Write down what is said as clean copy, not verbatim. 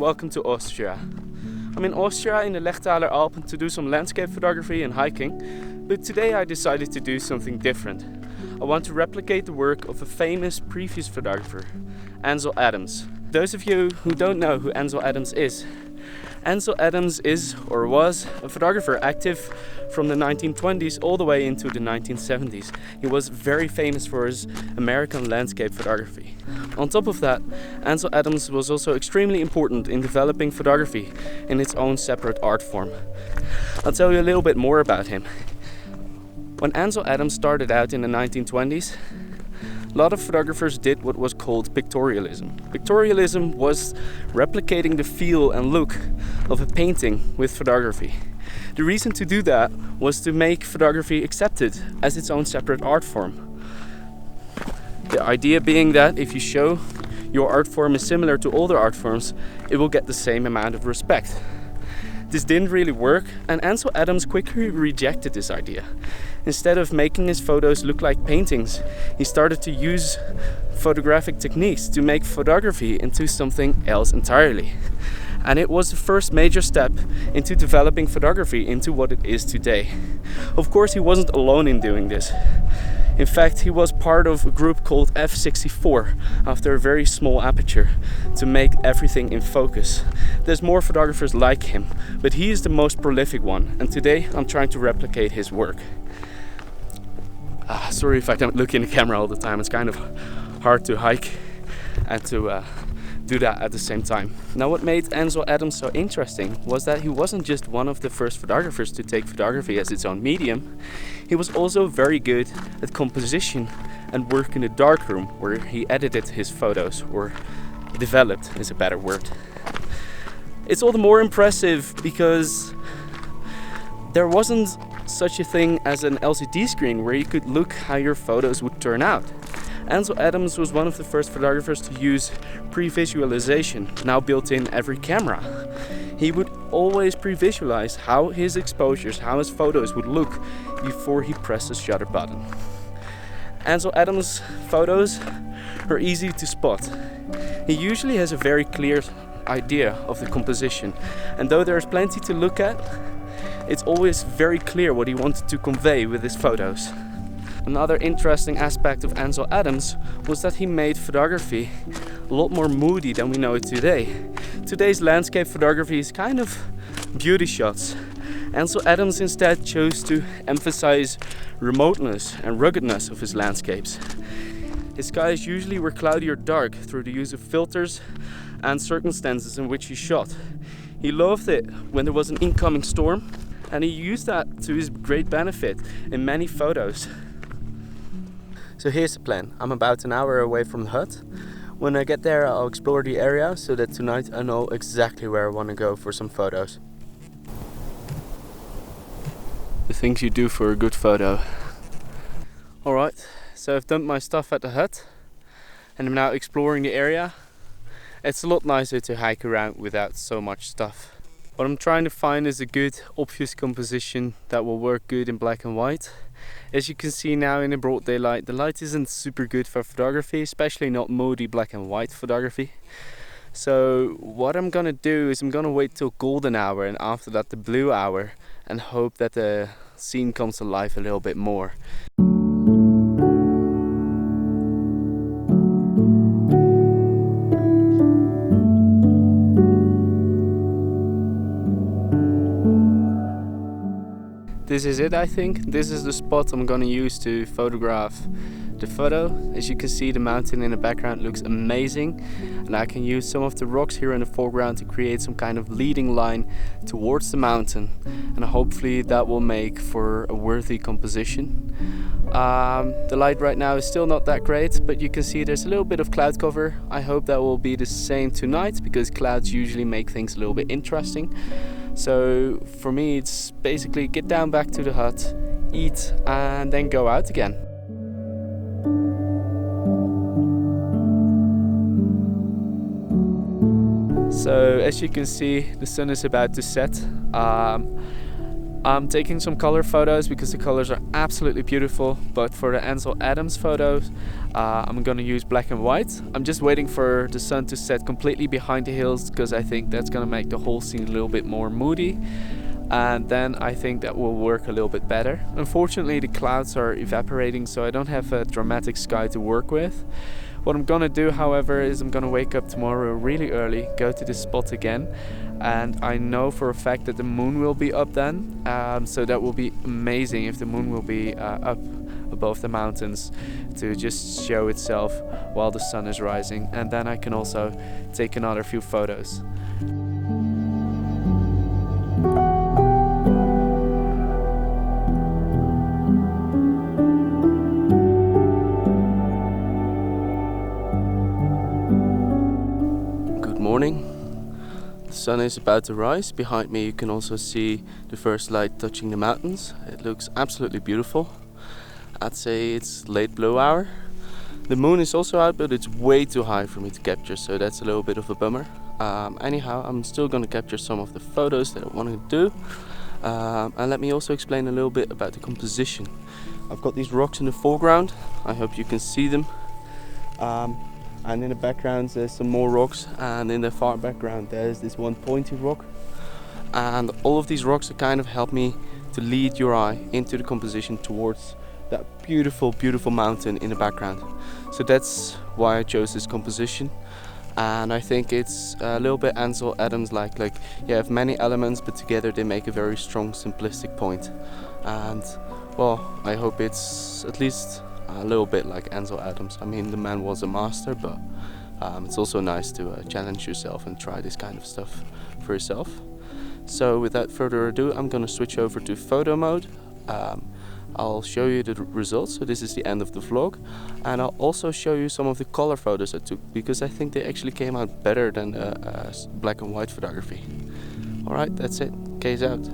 welcome to Austria. I'm in Austria in the Lechtaler Alpen to do some landscape photography and hiking, but today I decided to do something different. I want to replicate the work of a famous previous photographer, Ansel Adams. Those of you who don't know who Ansel Adams is, Ansel Adams is or was a photographer active from the 1920s all the way into the 1970s. He was very famous for his American landscape photography. On top of that, Ansel Adams was also extremely important in developing photography in its own separate art form. I'll tell you a little bit more about him. When Ansel Adams started out in the 1920s, a lot of photographers did what was called pictorialism. Pictorialism was replicating the feel and look of a painting with photography. The reason to do that was to make photography accepted as its own separate art form. The idea being that if you show your art form is similar to older art forms, it will get the same amount of respect. This didn't really work, and Ansel Adams quickly rejected this idea. Instead of making his photos look like paintings, he started to use photographic techniques to make photography into something else entirely. And it was the first major step into developing photography into what it is today. Of course, he wasn't alone in doing this. In fact, he was part of a group called F64 after a very small aperture to make everything in focus. There's more photographers like him, but he is the most prolific one, and today I'm trying to replicate his work. Sorry if I don't look in the camera all the time. It's kind of hard to hike and to do that at the same time. Now, what made Ansel Adams so interesting was that he wasn't just one of the first photographers to take photography as its own medium. He was also very good at composition and work in the darkroom, where he edited his photos, or developed is a better word. It's all the more impressive because there wasn't such a thing as an LCD screen where you could look how your photos would turn out. Ansel Adams was one of the first photographers to use pre-visualization, now built in every camera. He would always pre-visualize how his exposures, how his photos would look before he pressed the shutter button. Ansel Adams' photos are easy to spot. He usually has a very clear idea of the composition, and though there's plenty to look at, it's always very clear what he wanted to convey with his photos. Another interesting aspect of Ansel Adams was that he made photography a lot more moody than we know it today. Today's landscape photography is kind of beauty shots. Ansel Adams instead chose to emphasize remoteness and ruggedness of his landscapes. His skies usually were cloudy or dark through the use of filters and circumstances in which he shot. He loved it when there was an incoming storm, and he used that to his great benefit in many photos. So here's the plan. I'm about an hour away from the hut. When I get there, I'll explore the area so that tonight I know exactly where I want to go for some photos. The things you do for a good photo. Alright, so I've dumped my stuff at the hut and I'm now exploring the area. It's a lot nicer to hike around without so much stuff. What I'm trying to find is a good, obvious composition that will work good in black and white. As you can see now in the broad daylight, the light isn't super good for photography, especially not moody black and white photography. So what I'm gonna do is I'm gonna wait till golden hour, and after that the blue hour, and hope that the scene comes to life a little bit more. This is it, I think. This is the spot I'm gonna use to photograph the photo. As you can see, the mountain in the background looks amazing, and I can use some of the rocks here in the foreground to create some kind of leading line towards the mountain, and hopefully that will make for a worthy composition. The light right now is still not that great, but you can see there's a little bit of cloud cover. I hope that will be the same tonight, because clouds usually make things a little bit interesting. So for me, it's basically get down back to the hut, eat, and then go out again. So as you can see, the sun is about to set. I'm taking some color photos because the colors are absolutely beautiful, but for the Ansel Adams photos I'm gonna use black and white. I'm just waiting for the sun to set completely behind the hills because I think that's gonna make the whole scene a little bit more moody, and then I think that will work a little bit better. Unfortunately the clouds are evaporating, so I don't have a dramatic sky to work with. What I'm gonna do, however, is I'm gonna wake up tomorrow really early, go to this spot again, and I know for a fact that the moon will be up then, so that will be amazing if the moon will be up above the mountains to just show itself while the sun is rising, and then I can also take another few photos. Morning. The sun is about to rise. Behind me you can also see the first light touching the mountains. It looks absolutely beautiful. I'd say it's late blue hour. The moon is also out, but it's way too high for me to capture, so that's a little bit of a bummer. Anyhow, I'm still going to capture some of the photos that I want to do. And let me also explain a little bit about the composition. I've got these rocks in the foreground. I hope you can see them. And in the background there's some more rocks, and in the far background there's this one pointy rock, and all of these rocks kind of help me to lead your eye into the composition towards that beautiful mountain in the background. So that's why I chose this composition, and I think it's a little bit Ansel Adams like you have many elements but together they make a very strong simplistic point. And well, I hope it's at least a little bit like Ansel Adams. I mean, the man was a master, but it's also nice to challenge yourself and try this kind of stuff for yourself. So without further ado, I'm gonna switch over to photo mode. I'll show you the results. So this is the end of the vlog, and I'll also show you some of the color photos I took, because I think they actually came out better than black and white photography. Alright, that's it. Case out.